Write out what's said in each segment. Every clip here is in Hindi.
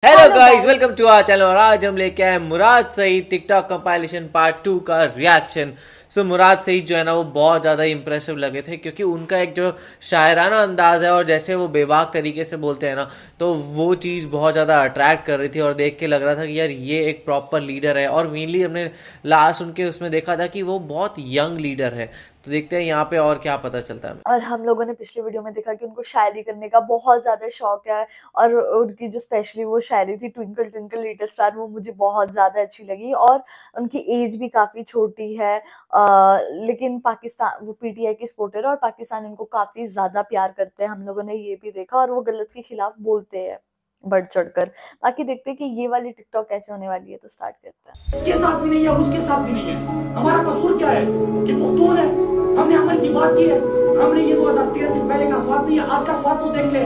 Hello guys, welcome to our channel. और आज हम लेके आए Murad Saeed TikTok compilation part 2 का रिएक्शन। सो मुराद सईद जो है ना, वो बहुत ज़्यादा इंप्रेसिव लगे थे क्योंकि उनका एक जो शायराना अंदाज है और जैसे वो बेबाक तरीके से बोलते हैं ना, तो वो चीज़ बहुत ज़्यादा अट्रैक्ट कर रही थी और देख के लग रहा था कि यार ये एक प्रॉपर लीडर है। और मेनली हमने लास्ट उनके उसमें देखा था कि वो बहुत यंग लीडर है। तो देखते हैं यहाँ पे और क्या पता चलता है। और हम लोगों ने पिछली वीडियो में देखा कि उनको शायरी करने का बहुत ज्यादा शौक है और उनकी जो स्पेशली वो शायरी थी ट्विंकल ट्विंकल लिटिल स्टार, वो मुझे बहुत ज्यादा अच्छी लगी। और उनकी एज भी काफी छोटी है, लेकिन पाकिस्तान, वो पीटीआई की सपोर्टर है और पाकिस्तान इनको काफी ज्यादा प्यार करते हैं, हम लोगों ने ये भी देखा। और वो गलत के खिलाफ बोलते हैं बढ़ चढ़कर। बाकी देखते हैं कि ये वाली टिकटॉक कैसे होने वाली है, तो स्टार्ट करते हैं। उसके साथ भी नहीं है, उसके साथ भी नहीं है। हमारा कसूर क्या है कि पुख्तून है, हमने अमल की बात की है। हमने ये 2013 से पहले का स्वाद नहीं है, आज का स्वाद तो देख ले।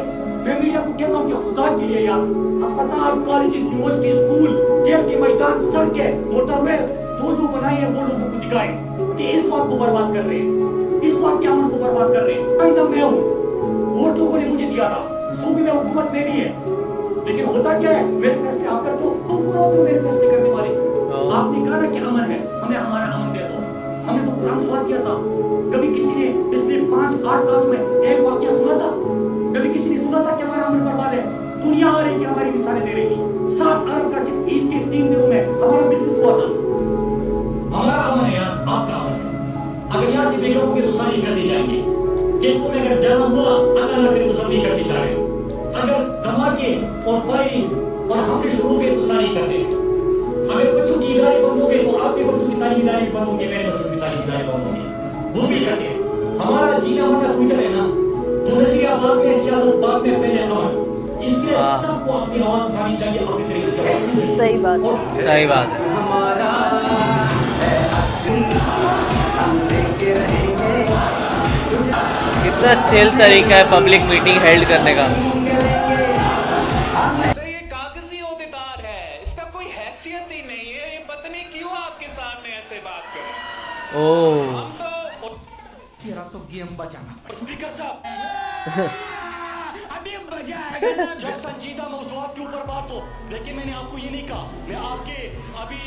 मैं मीडिया को कहता हूँ कि खुदा के लिए यार, अस्पताल, कॉलेज, यूनिवर्सिटी, स्कूल, जेल के मैदान, सड़कें, मोटरवे जो बनाए हैं वो लोगों को दिखाए कि इस बात को बर्बाद कर रहे हैं, इस बात के अमल को बर्बाद कर रहे हैं। मैं हूँ, वोट लोगों ने मुझे दिया था, सूबे में हुकूमत मेरी है, लेकिन होता क्या है, मेरे फैसले आप करते हो, तुम करो तो मेरे फैसले करने वाले। आपने कहा ना कि अमन है, हमें हमारा अमन दे दो। हमने तो कुरान स्वाद किया था। कभी किसी ने पिछले 5-8 सालों में एक वाकया सुना था? कभी किसी ने सुना था कि हमारा अमन बर्बाद है? दुनिया आ रही है, हमारी मिसालें दे रही थी। 7 अरब का सिर्फ 3 दिनों में हमारा बिजनेस हुआ था। हमारा अमन है यार, आपका अमन है। अगर यहाँ से बेगम की तो सारी कर दी जाएंगी। केकों में अगर जन्म हुआ, अल्लाह न करे तो सब नहीं कर दी जाए। अगर धमाके और फायरिंग और हमले शुरू हो गए तो सारी कर देंगे। अगर बच्चों की इदारे बंद हो गए तो आपके बच्चों की तालीम इदारे बंद होंगे, मेरे बच्चों की तालीम इदारे बंद होंगे, वो भी करते हैं। हमारा जीना मरना कोई है ना, तो नजरिया बाद में, सियासत बाद में, पहले अमन। इसलिए सबको अपनी आवाज उठानी चाहिए, अपने तरीके से। सही बात, सही बात है। कितना चिल तरीका है पब्लिक मीटिंग हेल्ड करने का। तेरा तो गेम बचाना। स्पीकर साहब, अभी मजा आएगा ना। जब संजीदा मौजूद के ऊपर बात हो, देखिए मैंने आपको ये नहीं कहा, मैं आपके अभी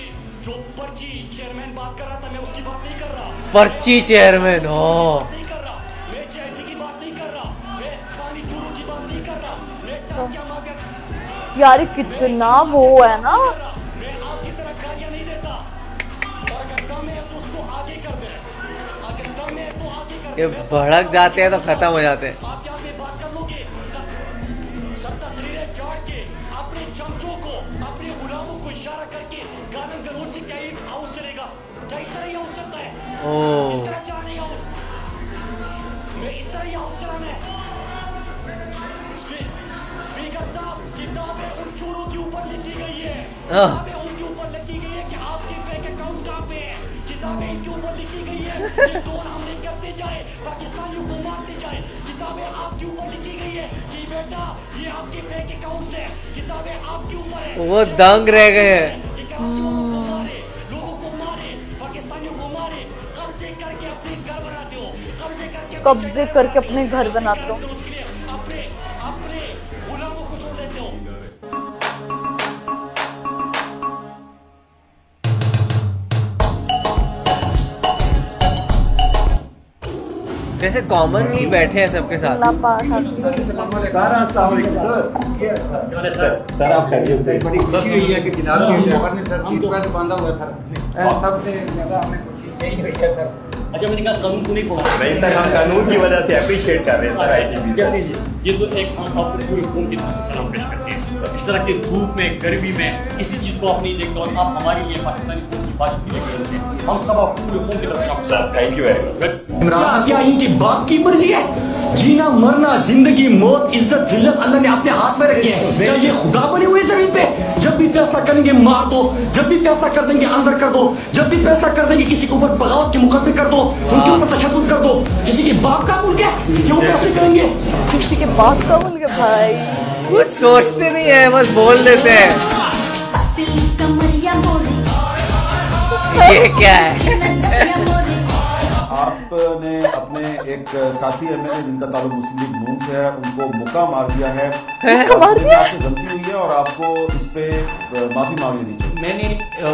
जो पर्ची चेयरमैन बात कर रहा था, मैं उसकी बात नहीं कर रहा। पर्ची चेयरमैन हो, नहीं कर रहा मैं, चैटी की बात नहीं कर रहा मैं, पानी चूरू की बात नहीं कर रहा मैं। क्या मांगे यार कितना वो है ना, मैं आपकी तरह गालियां नहीं देता। और अगर दम है तो उसको आगे कर दे, अगर दम है तो आगे कर दे। ये भड़क जाते हैं तो खत्म हो जाते हैं। आप यहाँ पे बात कर लोगे, सब तकरीरें चाट के अपने चमचों को, अपने गुलामों को इशारा करके गालन गलौज से क्या हाउस चलेगा? क्या इस तरह ये हाउस चलता है? इस तरह चलाना है हाउस, मैं इस तरह ये हाउस चलाना है। स्पीकर साहब, किताबें उन चोरों के ऊपर लिखी गई है, किताबें उनके ऊपर लिखी गई है कि आपके बैंक अकाउंट कहाँ पे है। किताबें इनके ऊपर लिखी गई है कि ड्रोन हमले करते जाए, पाकिस्तानियों को मारते जाए। किताबें आपके ऊपर लिखी गई है कि बेटा ये आपके बैंक अकाउंट है। किताबें आपके ऊपर है। वो दंग रह गए हैं। लोगों को मारे, पाकिस्तानियों को मारे, कब्जे करके अपने घर बनाते हो, कब्जे करके अपने घर बनाते हो। अपने गुलामों को छोड़ देते हो। जैसे कॉमनली बैठे हैं सबके साथ। सर आप खैरियत? बड़ी खुशी हुई है कि जनाब के ड्राइवर ने सर सीट बेल्ट बांधा हुआ है सर। सबसे ज़्यादा हमें खुशी यही हुई है सर। अच्छा, मैंने कहा कानून को नहीं पढ़ा। नहीं सर, हम कानून की वजह से अप्रिशिएट कर रहे हैं सर। आईटीबी कैसे ये तो एक हम आपको पूरी कौम की तरफ से सलाम पेश करते हैं। इस तरह की धूप में, गर्मी में किसी चीज़ को आप नहीं देखते और आप हमारे लिए पाकिस्तानी कौम की हिफाजत के लिए करते हैं। हम सब आप पूरी कौम की तरफ से आपको sir thank you very much. क्या इनकी बाप की मर्जी है? जीना मरना, जिंदगी मौत, इज्जत जिल्लत अल्लाह ने अपने हाथ में रखी है। क्या ये खुदा बने हुए जमीन पे? जब भी फैसला करेंगे मार दो, जब भी फैसला कर देंगे अंदर कर दो, जब भी फैसला कर देंगे किसी के ऊपर बगावत के मुकदमे कर दो, उनके ऊपर तशद्दुद कर दो। किसी के बाप का मुल्क है, क्यों फैसले करेंगे? किसी के बाप का मुल्क है भाई। वो सोचते नहीं है, बस बोल देते हैं। ये क्या है? आपने अपने एक साथी एमएलए जिनका ताल्लुक मुस्लिम लीग नून से है उनको मुक्का मार दिया है, आपसे गलती हुई है और आपको इस पे माफी मांग लेनी चाहिए। मैंने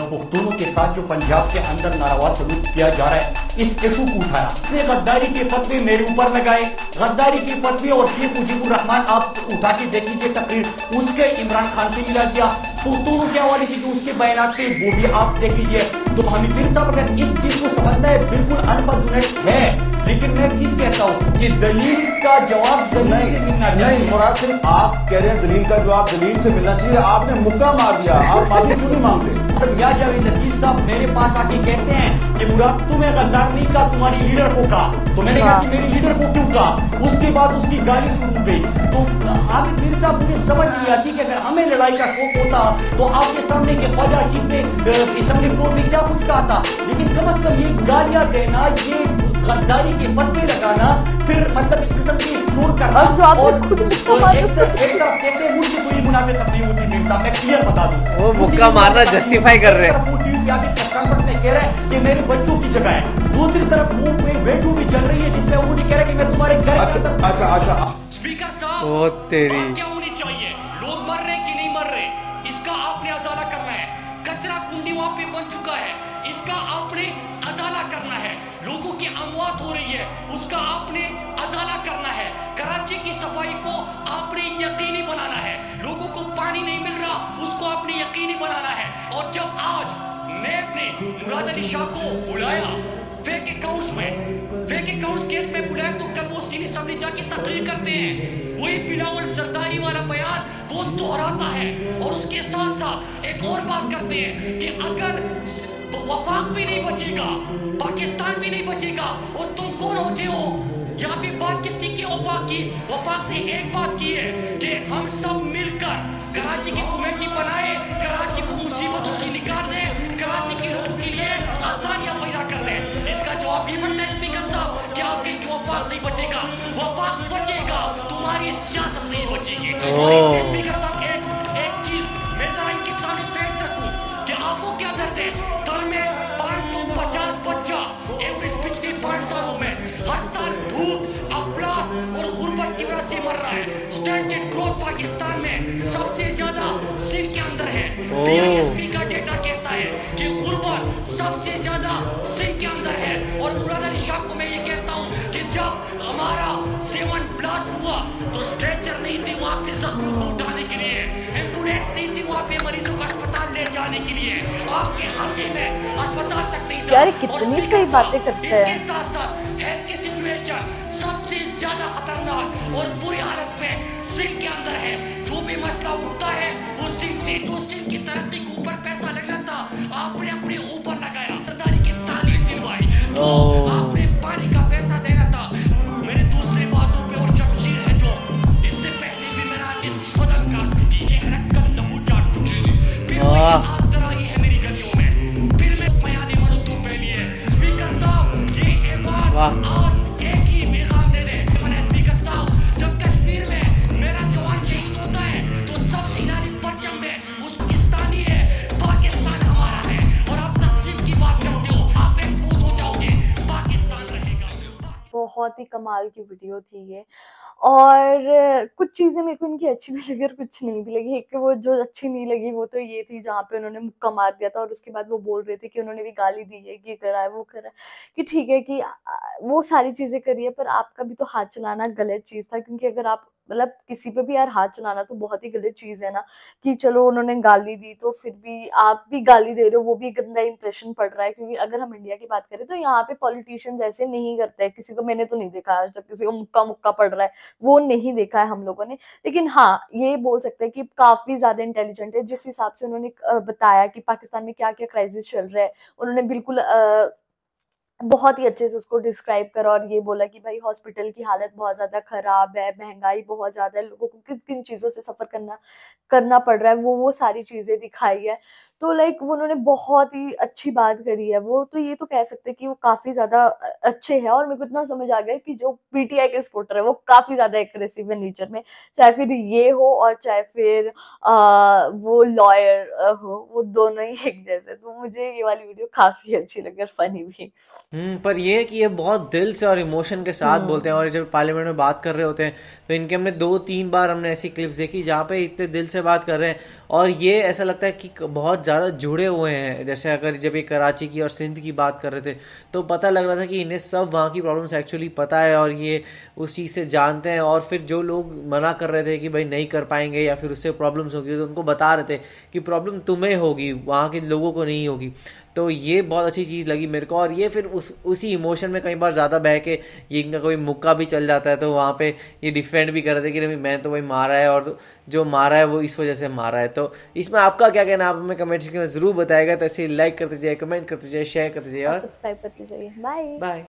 पुख्तूनों के साथ जो पंजाब के अंदर नारावा सलूक किया जा रहा है इस इशू को उठाया, उसने गद्दारी के फतवे मेरे ऊपर लगाए, गद्दारी के फतवे और शेख मुजीबुर रहमान आप उठा के देख लीजिए तकरीर, उसके इमरान खान से मिला दिया, पुख्तूनों के हवाले से जो उसके बयान थे वो भी आप देख लीजिए। तो हमें फिर साहब अगर इस चीज को समझना है बिल्कुल अनफॉर्चुनेट है, लेकिन मैं एक चीज कहता हूँ कि दलील का जवाब दलील से मिलना चाहिए। मुराद सिर्फ आप कह रहे हैं दलील का जवाब दलील से मिलना चाहिए, आपने मुक्का मार दिया, आप माफी क्यों नहीं मांगते? या जावेद लतीफ साहब मेरे पास आके कहते हैं कि मुराद तुम्हें गद्दार नहीं कहा, तुम्हारी लीडर को कहा, तो मैंने कहा कि मेरी लीडर को क्यों कहा, उसके बाद उसकी गाली शुरू हो गई। तो आमिर पीर साहब मुझे समझ नहीं आती कि अगर हमें लड़ाई का शौक होता तो आपके सामने के ख्वाजा चीफ ने असेंबली फ्लोर में क्या कुछ कहा था, लेकिन कम से कम ये गालियां देना, ये गद्दारी के फतवे लगाना, फिर मतलब इस किस्म की शोर करना और जो आपने खुद मुक्का एक तरफ कहते हैं मुझे कोई मुनाफे तक नहीं होती। नहीं साहब मैं क्लियर बता दूं, वो मुक्का मारना जस्टिफाई कर रहे हैं। कह रहे हैं कि मेरे बच्चों की जगह है, दूसरी तरफ मुंह में वीडियो भी चल रही है जिसमें वो मुझे कह रहा है कि मैं तुम्हारे घर। अच्छा स्पीकर साहब ओ तेरी क्या होनी चाहिए, लोग मर रहे कि नहीं मर रहे, इसका आपने अजाला करना है। कचरा कुंडी वहां पे बन चुका है, इसका आपने अजाला करना है। लोगों की अमवात हो रही है, उसका आपने अजाला करना है। कराची की सफाई को आपने यकीनी बनाना है, लोगों को पानी नहीं मिल रहा उसको आपने यकीनी बनाना है। और जब आज नैब ने मुराद अली शाह को बुलाया फेक अकाउंट्स केस में बुलाया, तो कल वो सीनी सामने जाके तकरीर करते हैं, वही बिलावल सरदारी वाला बयान वो दोहराता है। और उसके साथ साथ एक और बात करते हैं कि अगर वफाक भी नहीं बचेगा, पाकिस्तान भी नहीं बचेगा, और तुम कौन होते हो? यहाँ पे बात किसने की? वफाक की। वफाक ने एक बात की है कि हम सब मिलकर कराची की कमेटी बनाए, कराची को मुसीबतों से निकाल दे, कराची के लोगों के लिए आसानियां पैदा कर ले। इसका जवाब ये बनता है स्पीकर साहब कि आपके वफाक नहीं बचेगा, वफाक बचेगा, तुम्हारी सियासत नहीं बचेगी। और स्पीकर साहब एक चीज मैं जरा इनके सामने पेश रखूं कि आपको क्या दर्द है? कल में 550 बच्चा एवरेज पिछले 5 सालों में हर साल भूख, अफलास और गुर्बत की वजह से मर रहा है। स्टैंडर्ड ग्रोथ पाकिस्तान में सबसे ज्यादा सिंध के अंदर है। बीआईएसपी का डेटा कहता है कि गुर्बत सबसे ज्यादा सिंध के अंदर है। और मुराद अली शाह को मैं ये कहता हूँ कि जब हमारा 7 ब्लास्ट हुआ तो स्ट्रेचर नहीं थे वहाँ पे जख्मों को उठाने के लिए, एम्बुलेंस नहीं थी वहाँ पे मरीजों को अस्पताल ले जाने के लिए, आपके हल्के में अस्पताल तक नहीं था। यार कितनी सही बातें करते हैं। इसके साथ साथ हेल्थ की सिचुएशन सबसे ज्यादा खतरनाक और बुरी हालत में सिंध के अंदर है। जो भी मसला उठता है वो सिंध से, जो सिंध की तरक्की के ऊपर पैसा लगना था आपने अपने ऊपर लगाया, सरदारी की तालीम दिलवाई, जो आपने पानी का पैसा देना था मेरे दूसरे बाजू पे वो शमशीर है जो इससे पहले भी मेरा इस बदन काट चुकी है, रक्कम लहू चाट चुकी है, फिर वो आग आई है मेरी गलियों में, फिर मैं मयाने वालों तो पहली है। स्पीकर साहब ये ऐवान आज एक ही पैगाम दे दे स्पीकर साहब, जब कश्मीर में मेरा जवान शहीद होता है तो सबसे नारी परचम में उस्तानी है, पाकिस्तान हमारा है। और आप तकसीम की बात करते हो, आप एक्सपोज हो जाओगे, पाकिस्तान रहेगा। बहुत ही कमाल की वीडियो थी ये, और कुछ चीज़ें मेरे को इनकी अच्छी भी लगी और कुछ नहीं भी लगी। एक वो जो अच्छी नहीं लगी वो तो ये थी जहाँ पे उन्होंने मुक्का मार दिया था, और उसके बाद वो बोल रहे थे कि उन्होंने भी गाली दी है, ये करा है वो करा है, कि ठीक है कि वो सारी चीज़ें करी है, पर आपका भी तो हाथ चलाना गलत चीज़ था। क्योंकि अगर आप मतलब किसी पे भी यार हाथ चलाना तो बहुत ही गलत चीज़ है ना, कि चलो उन्होंने गाली दी तो फिर भी आप भी गाली दे रहे हो, वो भी गंदा इंप्रेशन पड़ रहा है। क्योंकि अगर हम इंडिया की बात करें तो यहाँ पे पॉलिटिशियंस ऐसे नहीं करते हैं, किसी को मैंने तो नहीं देखा आज तक किसी को मुक्का पड़ रहा है, वो नहीं देखा है हम लोगों ने। लेकिन हाँ ये बोल सकते हैं कि काफी ज्यादा इंटेलिजेंट है, जिस हिसाब से उन्होंने बताया कि पाकिस्तान में क्या क्या क्राइसिस चल रहा है, उन्होंने बिल्कुल बहुत ही अच्छे से उसको डिस्क्राइब करा, और ये बोला कि भाई हॉस्पिटल की हालत बहुत ज़्यादा ख़राब है, महंगाई बहुत ज़्यादा है, लोगों को किन किन चीज़ों से सफ़र करना पड़ रहा है, वो सारी चीज़ें दिखाई है। तो लाइक उन्होंने बहुत ही अच्छी बात करी है। वो तो ये तो कह सकते हैं कि वो काफी ज्यादा अच्छे हैं, और मेरे को इतना समझ आ गया कि जो पीटीआई के सपोर्टर है वो काफी ज्यादा एग्रेसिव है नेचर में, चाहे फिर ये हो और चाहे फिर वो लॉयर हो, वो दोनों ही एक जैसे। तो मुझे ये वाली वीडियो काफी अच्छी लगी और फनी भी। पर ये है कि ये बहुत दिल से और इमोशन के साथ बोलते हैं, और जब पार्लियामेंट में बात कर रहे होते हैं तो इनके हमने 2-3 बार हमने ऐसी क्लिप्स देखी जहाँ पे इतने दिल से बात कर रहे हैं, और ये ऐसा लगता है कि बहुत ज़्यादा जुड़े हुए हैं। जैसे अगर जब ये कराची की और सिंध की बात कर रहे थे तो पता लग रहा था कि इन्हें सब वहाँ की प्रॉब्लम्स एक्चुअली पता है और ये उस चीज़ से जानते हैं। और फिर जो लोग मना कर रहे थे कि भाई नहीं कर पाएंगे या फिर उससे प्रॉब्लम्स होगी, तो उनको बता रहे थे कि प्रॉब्लम तुम्हें होगी, वहाँ के लोगों को नहीं होगी। तो ये बहुत अच्छी चीज़ लगी मेरे को। और ये फिर उसी इमोशन में कई बार ज़्यादा बह के ये इनका कोई मुक्का भी चल जाता है, तो वहाँ पे ये डिफेंड भी कर रहे थे कि नहीं मैं तो भाई मारा है, और जो मारा है वो इस वजह से मारा है। तो इसमें आपका क्या कहना, आप हमें कमेंट सेक्शन में ज़रूर बताएगा। तो ऐसे लाइक करते जाइए, कमेंट करते जाइए, शेयर करते जाइए और सब्सक्राइब करते जाइए। Bye bye.